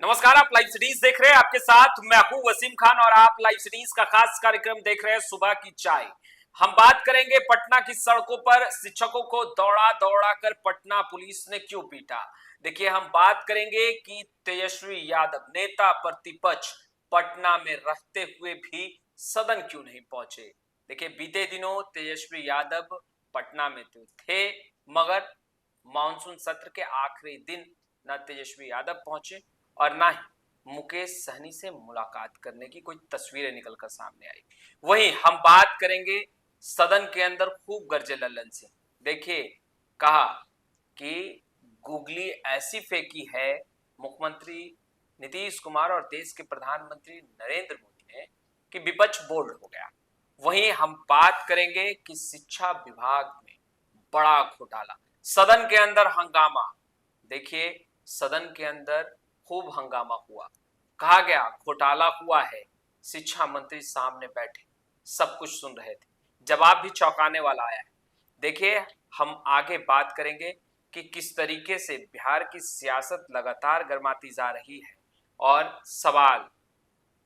नमस्कार, आप live cities देख रहे हैं। आपके साथ मैं हूं वसीम खान और आप लाइव सिटीज का खास कार्यक्रम देख रहे हैं सुबह की चाय। हम बात करेंगे पटना की सड़कों पर शिक्षकों को दौड़ा दौड़ा कर पटना पुलिस ने क्यों पीटा। देखिए, हम बात करेंगे कि तेजस्वी यादव नेता प्रतिपक्ष पटना में रहते हुए भी सदन क्यों नहीं पहुंचे। देखिए, बीते दिनों तेजस्वी यादव पटना में तो थे, मगर मानसून सत्र के आखिरी दिन न तेजस्वी यादव पहुंचे और ना ही मुकेश सहनी से मुलाकात करने की कोई तस्वीरें निकलकर सामने आई। वहीं हम बात करेंगे सदन के अंदर खूब गरजे लल्लन सिंह। देखिए, कहा कि गूगली ऐसी फेंकी है मुख्यमंत्री नीतीश कुमार और देश के प्रधानमंत्री नरेंद्र मोदी ने कि विपक्ष बोल्ड हो गया। वहीं हम बात करेंगे कि शिक्षा विभाग में बड़ा घोटाला, सदन के अंदर हंगामा। देखिए, सदन के अंदर खूब हंगामा हुआ, कहा गया घोटाला हुआ है। शिक्षा मंत्री सामने बैठे, सब कुछ सुन रहे थे, जवाब भी चौंकाने वाला आया है। देखिए, हम आगे बात करेंगे कि किस तरीके से बिहार की सियासत लगातार गर्माती जा रही है और सवाल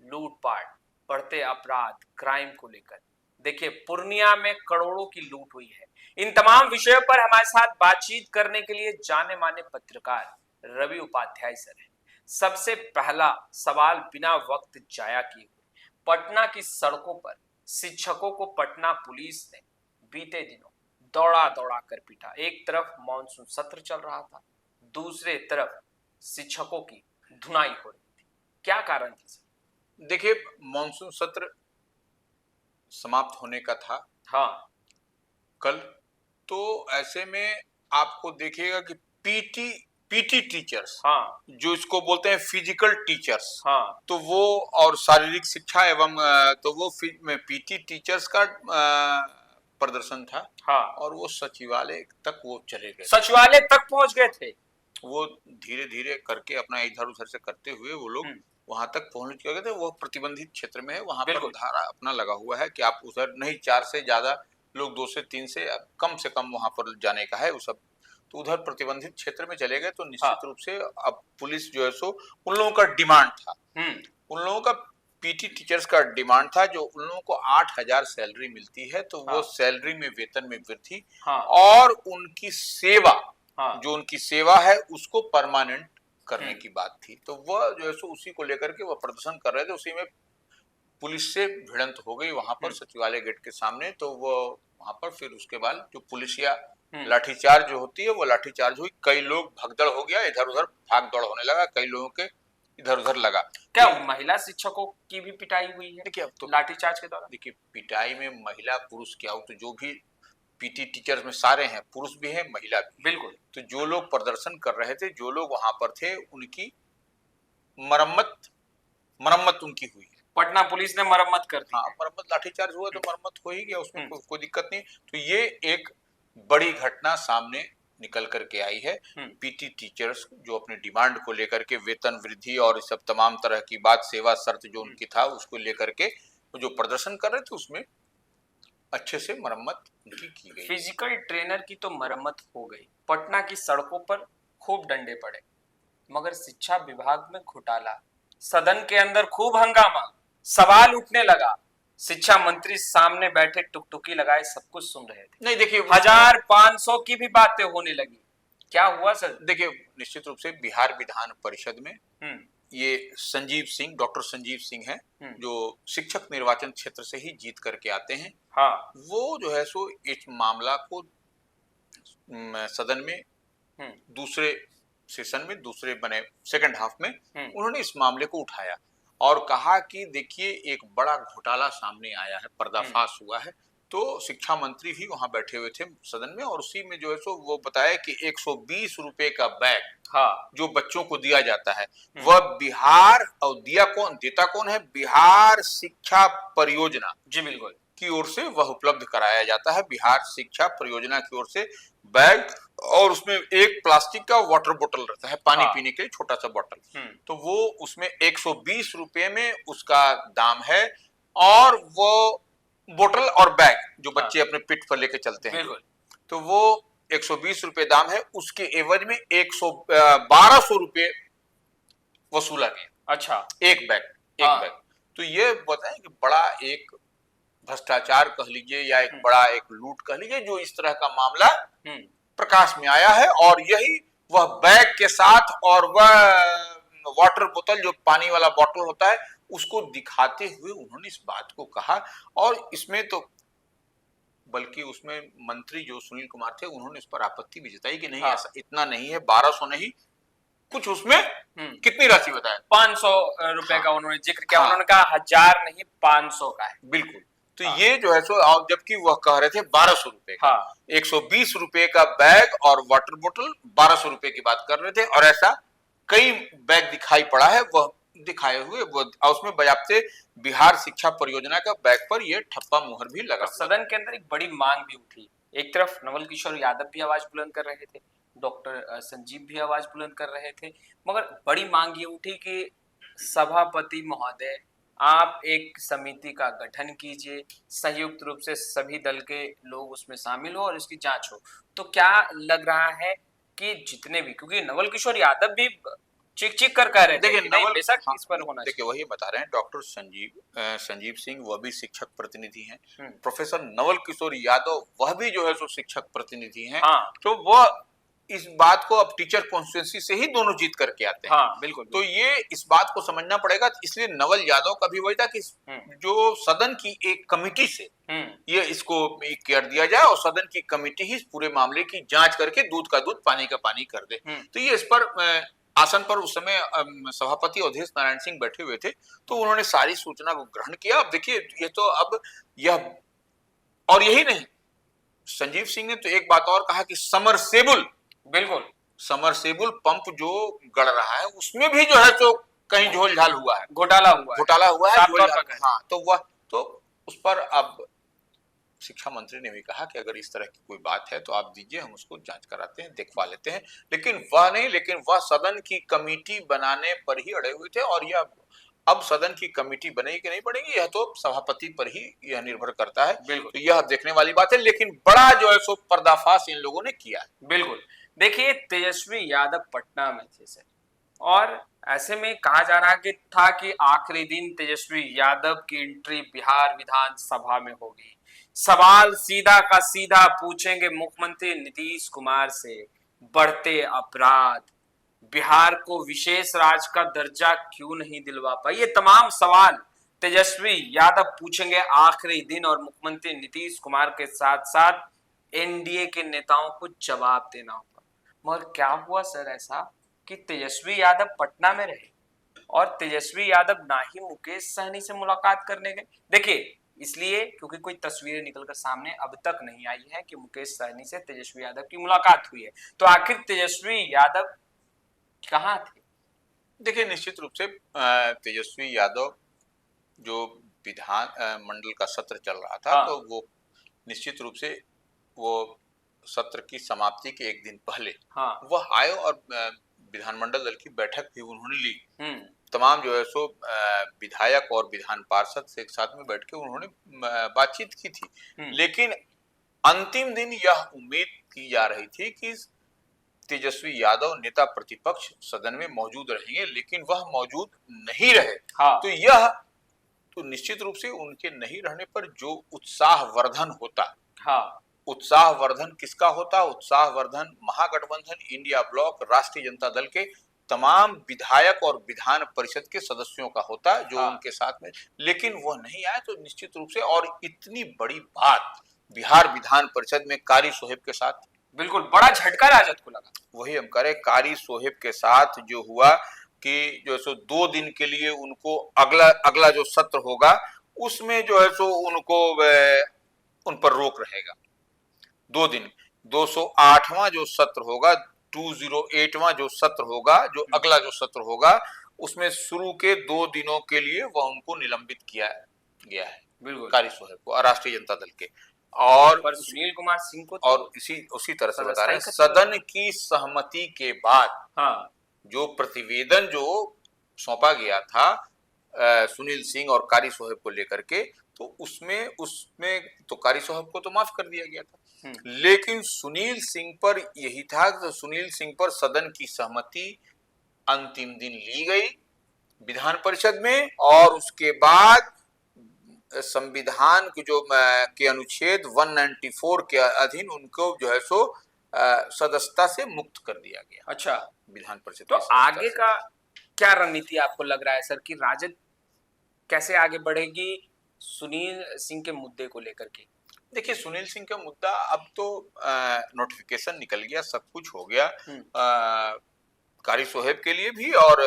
लूटपाट, बढ़ते अपराध, क्राइम को लेकर। देखिए, पूर्णिया में करोड़ों की लूट हुई है। इन तमाम विषयों पर हमारे साथ बातचीत करने के लिए जाने माने पत्रकार रवि उपाध्याय सर हैं। सबसे पहला सवाल बिना वक्त जाया किए हुए, पटना की सड़कों पर शिक्षकों को पटना पुलिस ने बीते दिनों दौड़ा दौड़ा कर पीटा। एक तरफ मानसून सत्र चल रहा था, दूसरे तरफ शिक्षकों की धुनाई हो रही थी। क्या कारण थी सर? देखिए, मानसून सत्र समाप्त होने का था हाँ, कल। तो ऐसे में आपको देखिएगा कि पीटी टीचर्स, हाँ, जो इसको बोलते हैं फिजिकल टीचर्स, हाँ, तो वो और शारीरिक शिक्षा एवं तो वो पीटी टीचर्स का प्रदर्शन था। हाँ, और वो सचिवालय तक वो चले गए, सचिवालय तक पहुंच गए थे। वो धीरे धीरे करके अपना इधर उधर से करते हुए वो लोग वहां तक पहुंच गए थे। वो प्रतिबंधित क्षेत्र में है, वहां पर बिल्कुल। धारा अपना लगा हुआ है कि आप उधर नहीं, 4 से ज्यादा लोग, 2 से 3 से कम वहां पर जाने का है वो सब। तो उधर प्रतिबंधित क्षेत्र में चले गए। तो हाँ, निश्चित रूप से अब पुलिस जो है सो उन लोगों का डिमांड था, उन लोगों का पीटी टीचर्स का डिमांड था, जो उन लोगों को 8,000 सैलरी मिलती है, तो वो हाँ, सैलरी में वेतन में वृद्धि हाँ, और उनकी सेवा, हाँ, जो उनकी सेवा है उसको परमानेंट करने की बात थी। तो वह जो है सो उसी को लेकर के वह प्रदर्शन कर रहे थे। उसी में पुलिस से भिड़ंत हो गई वहां पर सचिवालय गेट के सामने। तो वो वहां पर फिर उसके बाद जो पुलिसिया लाठीचार्ज जो होती है वो लाठीचार्ज हुई। कई लोग भगदड़ हो गया, इधर उधर भाग दौड़ होने लगा, कई लोगों के इधर उधर लगा। क्या महिला शिक्षकों की भी पिटाई हुई है? देखिए, अब तो लाठीचार्ज के दौरान देखिए, पिटाई में महिला पुरुष क्या हो, तो जो भी पीटी टीचर्स में सारे हैं, पुरुष भी हैं महिला भी। बिल्कुल। तो जो लोग प्रदर्शन कर रहे थे, जो लोग वहां पर थे, उनकी मरम्मत उनकी हुई है। पटना पुलिस ने मरम्मत कर दी। हाँ, मरम्मत, लाठीचार्ज हुआ तो मरम्मत हो ही गया, उसमें कोई दिक्कत नहीं। तो ये एक बड़ी घटना सामने निकल करके आई है। पीटी टीचर्स जो अपने डिमांड को लेकर के, वेतन वृद्धि और सब तमाम तरह की बात, सेवा शर्त जो उनकी था उसको लेकर के जो प्रदर्शन कर रहे थे, उसमें अच्छे से मरम्मत उनकी की गई। फिजिकल ट्रेनर की तो मरम्मत हो गई, पटना की सड़कों पर खूब डंडे पड़े, मगर शिक्षा विभाग में घोटाला, सदन के अंदर खूब हंगामा, सवाल उठने लगा। शिक्षा मंत्री सामने बैठे टुकटुकी लगाए सब कुछ सुन रहे थे। नहीं, देखिए, 1500 की भी बातें होने लगी। क्या हुआ सर? देखिए, निश्चित रूप से बिहार विधान परिषद में ये डॉक्टर संजीव सिंह है, जो शिक्षक निर्वाचन क्षेत्र से ही जीत करके आते हैं। हाँ, वो जो है सो इस मामला को सदन में दूसरे सेशन में, दूसरे बने सेकंड हाफ में उन्होंने इस मामले को उठाया और कहा कि देखिए, एक बड़ा घोटाला सामने आया है, पर्दाफाश हुआ है। तो शिक्षा मंत्री भी वहां बैठे हुए थे सदन में, और उसी में जो है सो वो बताया कि 120 रुपए का बैग, हाँ, जो बच्चों को दिया जाता है, वह बिहार, और देता कौन है, बिहार शिक्षा परियोजना, जी बिल्कुल, की ओर से वह उपलब्ध कराया जाता है। बिहार शिक्षा परियोजना की ओर से बैग, और उसमें एक प्लास्टिक का वाटर बोतल रहता है, पानी पीने के लिए छोटा सा बोतल। तो वो उसमें 120 रुपए में उसका दाम है, और वो बोतल और बैग जो बच्चे अपने पिठ पर लेके चलते हैं, तो वो 120 रुपए दाम है। उसके एवज में 1200 रुपए वसूला गया। अच्छा। एक बैग। हाँ। तो ये बताएं कि बड़ा एक भ्रष्टाचार कह लीजिए या एक बड़ा एक लूट कह लीजिए जो इस तरह का मामला प्रकाश में आया है, और यही वह बैग के साथ और वह वाटर बोतल जो पानी वाला बोतल होता है उसको दिखाते हुए उन्होंने इस बात को कहा। और इसमें तो बल्कि उसमें मंत्री जो सुनील कुमार थे उन्होंने इस पर आपत्ति भी जताई कि नहीं, हाँ। ऐसा इतना नहीं है, 1200 नहीं, कुछ उसमें कितनी राशि बताया, 500 रुपए हाँ, का उन्होंने जिक्र किया। हाँ, उन्होंने कहा 1000 नहीं 500 का है। बिल्कुल। तो हाँ। ये जो है सो, और जबकि वह कह रहे थे 1200 रुपए का, हाँ। 120 रुपए का बैग और वाटर बोतल 1200 रुपए की बात कर रहे थे, और ऐसा कई बैग दिखाई पड़ा है वह दिखाए हुए, वो उसमें बजाते बिहार शिक्षा परियोजना का बैग पर यह ठप्पा मुहर भी लगा। सदन के अंदर एक बड़ी मांग भी उठी। एक तरफ नवल किशोर यादव भी आवाज बुलंद कर रहे थे, डॉक्टर संजीव भी आवाज बुलंद कर रहे थे, मगर बड़ी मांग ये उठी कि सभापति महोदय आप एक समिति का गठन कीजिए, संयुक्त रूप से सभी दल के लोग उसमें शामिल हो और इसकी जांच हो। तो क्या लग रहा है कि जितने भी, क्योंकि नवल किशोर यादव भी चिक चिक कर कह रहे थे देखिए कि नहीं नवल, बेशक हाँ, इस पर होना देखिए वही बता रहे हैं डॉक्टर संजीव सिंह, वह भी शिक्षक प्रतिनिधि हैं। चाहिए। प्रोफेसर नवल किशोर यादव वह भी जो है सो शिक्षक प्रतिनिधि हैं। हाँ। तो वह इस बात को अब टीचर कॉन्स्टिट्यूंसी से ही दोनों जीत करके आते हैं। हाँ, बिल्कुल। तो ये इस बात को समझना पड़ेगा, इसलिए नवल यादव का भी वही था कि जो सदन की एक कमिटी से ये इसको कर दिया जाए और सदन की कमिटी ही इस पूरे मामले की जांच करके दूध का दूध पानी का पानी कर दे। तो ये इस पर आसन पर उस समय सभापति अवधेश नारायण सिंह बैठे हुए थे, तो उन्होंने सारी सूचना को ग्रहण किया। अब देखिए ये तो अब यह, और यही नहीं, संजीव सिंह ने तो एक बात और कहा कि समरसेबुल, बिल्कुल समरसेबुल पंप जो गड़ रहा है उसमें भी जो है तो कहीं झोल झाल हुआ है, घोटाला हुआ है, हाँ, तो वह तो उस पर अब शिक्षा मंत्री ने भी कहा कि अगर इस तरह की कोई बात है तो आप दीजिए, हम उसको जांच कराते हैं, देखवा लेते हैं। लेकिन वह सदन की कमेटी बनाने पर ही अड़े हुए थे, और यह अब सदन की कमेटी बनेगी कि नहीं बनेगी यह तो सभापति पर ही यह निर्भर करता है। तो यह देखने वाली बात है, लेकिन बड़ा जो है सो पर्दाफाश इन लोगों ने किया है। बिल्कुल। देखिए तेजस्वी यादव पटना में थे सर, और ऐसे में कहा जा रहा था कि आखिरी दिन तेजस्वी यादव की एंट्री बिहार विधानसभा में होगी। सवाल सीधा का सीधा पूछेंगे मुख्यमंत्री नीतीश कुमार से, बढ़ते अपराध, बिहार को विशेष राज्य का दर्जा क्यों नहीं दिलवा पाई, ये तमाम सवाल तेजस्वी यादव पूछेंगे आखिरी दिन, और मुख्यमंत्री नीतीश कुमार के साथ साथ एनडीए के नेताओं को जवाब देना होगा। मगर क्या हुआ सर ऐसा कि तेजस्वी यादव पटना में रहे और तेजस्वी यादव ना ही मुकेश सहनी से मुलाकात करने गए। देखिए इसलिए क्योंकि कोई तस्वीरें निकलकर सामने अब तक नहीं आई है कि मुकेश सहनी से तेजस्वी यादव की मुलाकात हुई है। तो आखिर तेजस्वी यादव कहाँ थे? देखिए निश्चित रूप से तेजस्वी यादव जो विधान मंडल का सत्र चल रहा था, हाँ। तो वो निश्चित रूप से वो सत्र की समाप्ति के एक दिन पहले वह आए और विधानमंडल दल की बैठक भी उन्होंने ली। तमाम जो है सो विधायक और विधान पार्षद से एक साथ में बैठ के उन्होंने बातचीत की थी। लेकिन अंतिम दिन यह उम्मीद की जा रही थी कि तेजस्वी यादव नेता प्रतिपक्ष सदन में मौजूद रहेंगे, लेकिन वह मौजूद नहीं रहे। तो यह तो निश्चित रूप से उनके नहीं रहने पर जो उत्साहवर्धन होता, उत्साहवर्धन किसका होता? उत्साहवर्धन महागठबंधन, इंडिया ब्लॉक, राष्ट्रीय जनता दल के तमाम विधायक और विधान परिषद के सदस्यों का होता जो उनके साथ में, लेकिन वह नहीं आए। तो निश्चित रूप से, और इतनी बड़ी बात बिहार विधान परिषद में कारी सोहेब के साथ, बिल्कुल बड़ा झटका राजद को लगा। वही हम कह रहे, कारी सोहेब के साथ जो हुआ कि जो है सो 2 दिन के लिए उनको अगला जो सत्र होगा उसमें जो है सो उनको उन पर रोक रहेगा। 2 दिन 208वां जो सत्र होगा, 208वां जो सत्र होगा, जो अगला जो सत्र होगा उसमें शुरू के 2 दिनों के लिए वह उनको निलंबित किया गया है, बिल्कुल, कारी सोहेब को, राष्ट्रीय जनता दल के। और सुनील कुमार सिंह को और उसी तरह से बता रहे हैं, सदन की सहमति के बाद जो प्रतिवेदन जो सौंपा गया था सुनील सिंह और कारी सोहेब को लेकर के, तो उसमें तो कारी सोहेब को तो माफ कर दिया गया था, लेकिन सुनील सिंह पर यही था कि सुनील सिंह पर सदन की सहमति अंतिम दिन ली गई विधान परिषद में, और उसके बाद संविधान के जो के अनुच्छेद 194 के अधीन उनको जो है सो सदस्यता से मुक्त कर दिया गया। अच्छा, विधान परिषद तो की सदस्यता आगे से। का क्या रणनीति आपको लग रहा है सर कि राजद कैसे आगे बढ़ेगी सुनील सिंह के मुद्दे को लेकर के? देखिए, सुनील सिंह का मुद्दा अब तो नोटिफिकेशन निकल गया, सब कुछ हो गया, कारी सोहेब के लिए भी और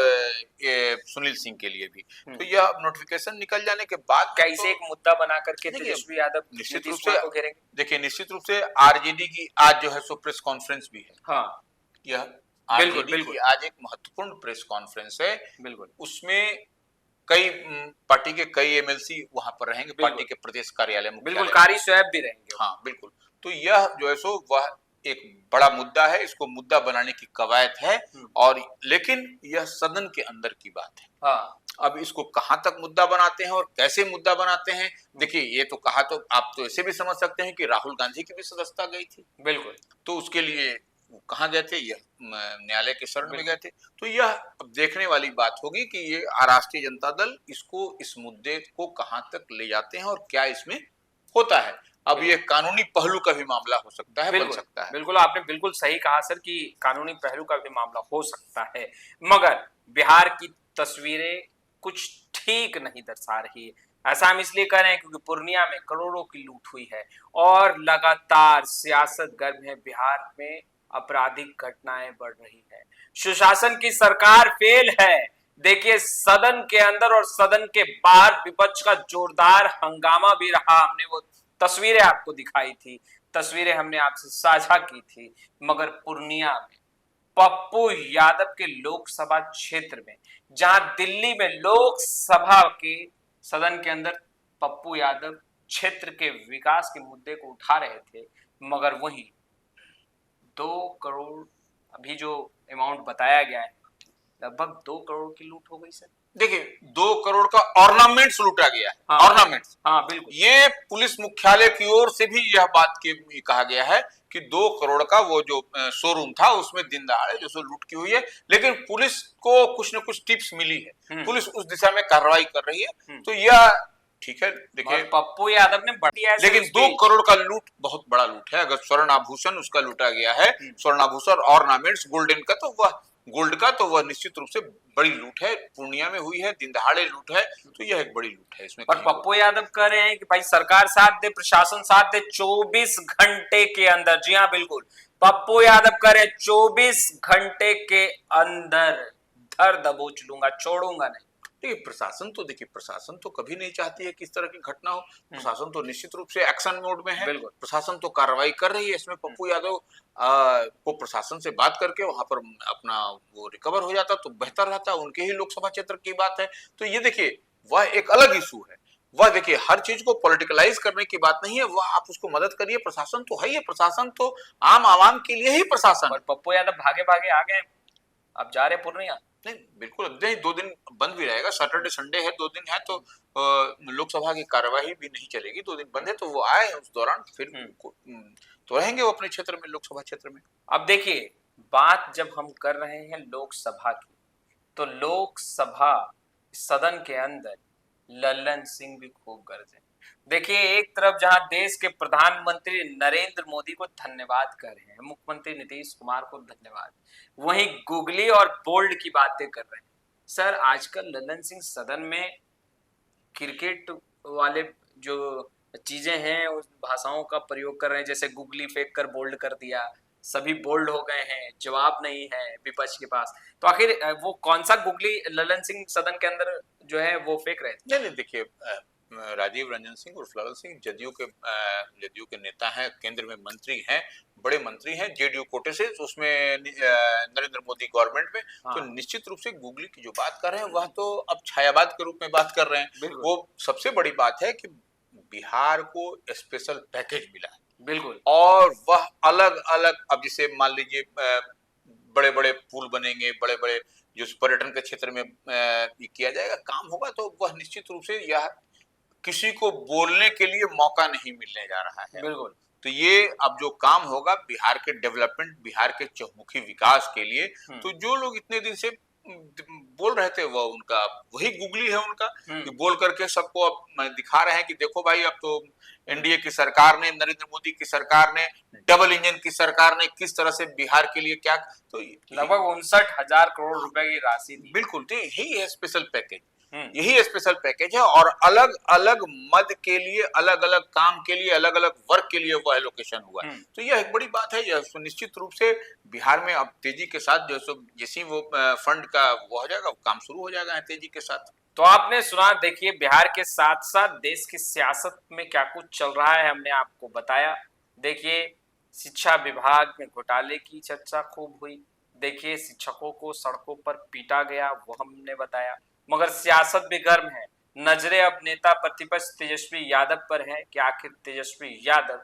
ये सुनील सिंह के लिए भी। तो यह नोटिफिकेशन निकल जाने के बाद क्या इसे एक मुद्दा बना करके तेजस्वी यादव निश्चित नीतीश रूप कुमार से को घेरेंगे? देखिए, निश्चित रूप से आरजेडी की आज जो है सो प्रेस कॉन्फ्रेंस भी है। हाँ, यह बिल्कुल आरजेडी की बिल्कुल आज एक महत्वपूर्ण प्रेस कॉन्फ्रेंस है। बिल्कुल उसमें कई पार्टी के कई एमएलसी वहां पर रहेंगे, पार्टी के प्रदेश कार्यालय बिल्कुल, कारी सोहेब भी रहेंगे। हाँ बिल्कुल। तो यह जो है सो वह एक बड़ा मुद्दा है, इसको मुद्दा बनाने की कवायद है, और लेकिन यह सदन के अंदर की बात है। हाँ, अब इसको कहां तक मुद्दा बनाते हैं और कैसे मुद्दा बनाते हैं, देखिए ये तो कहा, तो आप तो ऐसे भी समझ सकते हैं कि राहुल गांधी की भी सदस्यता गई थी। बिल्कुल। तो उसके लिए कहाँ गए थे, यह न्यायालय के शरण में गए थे। तो यह अब देखने वाली बात होगी कि ये राष्ट्रीय जनता दल इसको, इस मुद्दे को कहां तक ले जाते हैं और क्या इसमें होता है। अब ये कानूनी पहलू का भी मामला हो सकता है, बन सकता है। बिल्कुल, आपने बिल्कुल सही कहा सर कि कानूनी पहलू का भी मामला हो सकता है, मगर बिहार की तस्वीरें कुछ ठीक नहीं दर्शा रही है। ऐसा हम इसलिए कह रहे हैं क्योंकि पूर्णिया में करोड़ों की लूट हुई है और लगातार सियासत गर्म है। बिहार में आपराधिक घटनाएं बढ़ रही है, सुशासन की सरकार फेल है। देखिए, सदन के अंदर और सदन के बाहर विपक्ष का जोरदार हंगामा भी रहा। हमने वो तस्वीरें आपको दिखाई थी, तस्वीरें हमने आपसे साझा की थी, मगर पूर्णिया में पप्पू यादव के लोकसभा क्षेत्र में, जहां दिल्ली में लोकसभा के सदन के अंदर पप्पू यादव क्षेत्र के विकास के मुद्दे को उठा रहे थे, मगर वहीं 2 करोड़ अभी जो अमाउंट बताया गया है, लगभग 2 करोड़ की लूट हो गई सर। देखिए, 2 करोड़ का ऑर्नामेंट्स लूटा गया है। हाँ, ऑर्नामेंट्स, हाँ बिल्कुल। ये पुलिस मुख्यालय की ओर से भी यह बात की कहा गया है कि 2 करोड़ का वो जो शोरूम था उसमें दिन दहाड़े जो सो लूट की हुई है, लेकिन पुलिस को कुछ न कुछ टिप्स मिली है, पुलिस उस दिशा में कार्रवाई कर रही है। तो यह ठीक है। देखिए, पप्पू यादव ने बढ़िया, लेकिन 2 करोड़ का लूट बहुत बड़ा लूट है। अगर स्वर्ण आभूषण उसका लूटा गया है, स्वर्ण आभूषण ऑर्नामेंट्स गोल्डन का, तो वह गोल्ड का, तो वह निश्चित रूप से बड़ी लूट है, पूर्णिया में हुई है, दिन दहाड़े लूट है। तो यह एक बड़ी लूट है इसमें। और पप्पू यादव कह रहे हैं कि भाई सरकार साथ दे, प्रशासन साथ दे, 24 घंटे के अंदर। जी हाँ बिल्कुल, पप्पू यादव कह रहे हैं 24 घंटे के अंदर धर दबोच लूंगा, छोड़ूंगा नहीं। देखिए, प्रशासन तो कभी नहीं चाहती है कि इस तरह की घटना हो। प्रशासन तो निश्चित रूप से एक्शन मोड में है, प्रशासन तो कार्रवाई कर रही है। इसमें पप्पू यादव को प्रशासन से बात करके वहां पर अपना वो रिकवर हो जाता तो बेहतर रहता, उनके ही लोकसभा क्षेत्र की बात है। तो ये देखिए, वह एक अलग इशू है। वह देखिए, हर चीज को पॉलिटिकलाइज करने की बात नहीं है, वह आप उसको मदद करिए। प्रशासन तो है ही, प्रशासन तो आम आवाम के लिए ही प्रशासन। और पप्पू यादव भागे भागे आ गए, अब जा रहे पूर्णिया। नहीं, बिल्कुल नहीं, 2 दिन बंद भी रहेगा, सैटरडे संडे है, 2 दिन है, तो लोकसभा की कार्यवाही भी नहीं चलेगी। 2 दिन बंद है, तो वो आए उस दौरान फिर तो रहेंगे वो अपने क्षेत्र में, लोकसभा क्षेत्र में। अब देखिए, बात जब हम कर रहे हैं लोकसभा की, तो लोकसभा सदन के अंदर लल्लन सिंह भी खूब गरजे। देखिए, एक तरफ जहां देश के प्रधानमंत्री नरेंद्र मोदी को धन्यवाद कर रहे हैं, मुख्यमंत्री नीतीश कुमार को धन्यवाद, वहीं गुगली और बोल्ड की बातें कर रहे हैं। सर, आजकल लल्लन सिंह सदन में क्रिकेट वाले जो चीजें हैं उस भाषाओं का प्रयोग कर रहे हैं, जैसे गुगली फेंक कर बोल्ड कर दिया, सभी बोल्ड हो गए हैं, जवाब नहीं है विपक्ष के पास। तो आखिर वो कौन सा गुगली लल्लन सिंह सदन के अंदर जो है वो फेंक रहे थे? नहीं, देखिए, राजीव रंजन सिंह और लल्लन सिंह जदयू के नेता हैं, केंद्र में मंत्री हैं, बड़े मंत्री हैं, जेडीयू कोटे से, तो उसमें नरेंद्र मोदी गवर्नमेंट में। हाँ। तो निश्चित रूप से गुगली की जो बात कर रहे हैं वह तो अब छायावाद के रूप में बात कर रहे हैं। वो सबसे बड़ी बात है कि बिहार को स्पेशल पैकेज मिला है, बिल्कुल, और वह अलग अलग, अब जैसे मान लीजिए बड़े बड़े पुल बनेंगे, बड़े बड़े जो पर्यटन के क्षेत्र में किया जाएगा, काम होगा, तो वह निश्चित रूप से यह किसी को बोलने के लिए मौका नहीं मिलने जा रहा है। बिल्कुल। तो ये अब जो काम होगा बिहार के डेवलपमेंट, बिहार के चहुमुखी विकास के लिए, तो जो लोग इतने दिन से बोल रहे थे, वो उनका वही गुगली है उनका, कि बोल करके सबको अब दिखा रहे हैं कि देखो भाई, अब तो एनडीए की सरकार ने, नरेंद्र मोदी की सरकार ने, डबल इंजन की सरकार ने किस तरह से बिहार के लिए क्या, तो लगभग 59,000 करोड़ रुपए की राशि दी। बिल्कुल, तो यही है स्पेशल पैकेज, यही स्पेशल पैकेज है। और अलग अलग मद के लिए, अलग अलग काम के लिए, अलग अलग वर्क के लिए वो एलोकेशन हुआ। तो यह एक बड़ी बात है। यह सुनिश्चित रूप से बिहार में अब तेजी के साथ जैसे वो फंड का वो हो जाएगा, वो काम शुरू हो जाएगा तेजी के साथ। तो आपने सुना, देखिए बिहार के साथ साथ देश की सियासत में क्या कुछ चल रहा है, हमने आपको बताया। देखिए शिक्षा विभाग में घोटाले की चर्चा खूब हुई। देखिए शिक्षकों को सड़कों पर पीटा गया, वो हमने बताया। मगर सियासत भी गर्म है। नजरें अब नेता प्रतिपक्ष तेजस्वी यादव पर है कि आखिर तेजस्वी यादव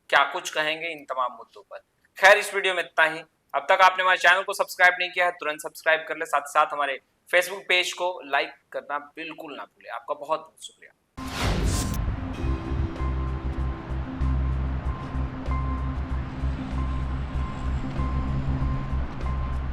क्या कुछ कहेंगे इन तमाम मुद्दों पर। खैर इस वीडियो में इतना ही। अब तक आपने हमारे चैनल को सब्सक्राइब नहीं किया है, तुरंत सब्सक्राइब कर ले। साथ ही साथ हमारे फेसबुक पेज को लाइक करना बिल्कुल ना भूलें। आपका बहुत बहुत शुक्रिया।